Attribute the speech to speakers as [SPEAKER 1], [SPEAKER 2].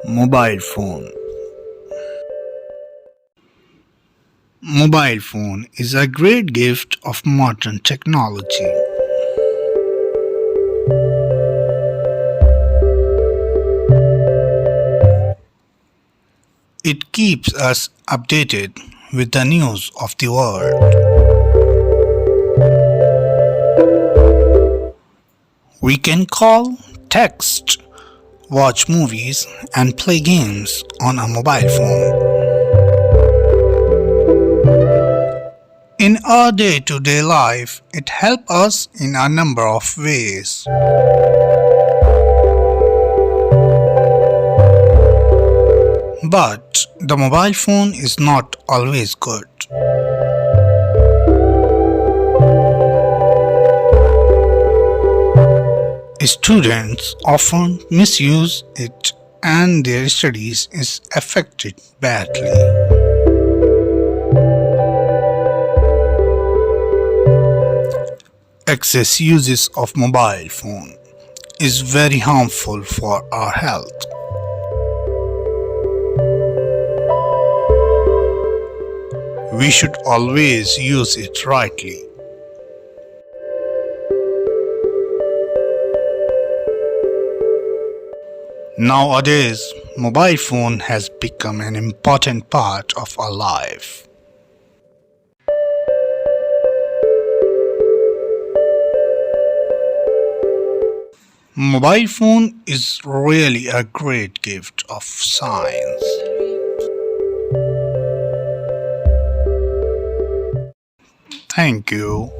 [SPEAKER 1] Mobile phone. Mobile phone is a great gift of modern technology. It keeps us updated with the news of the world. We can call, text, watch movies, and play games on a mobile phone. In our day-to-day life, it helps us in a number of ways. But the mobile phone is not always good. Students often misuse it and their studies is affected badly. Excess uses of mobile phone is very harmful for our health. We should always use it rightly. Nowadays, mobile phone has become an important part of our life. Mobile phone is really a great gift of science. Thank you.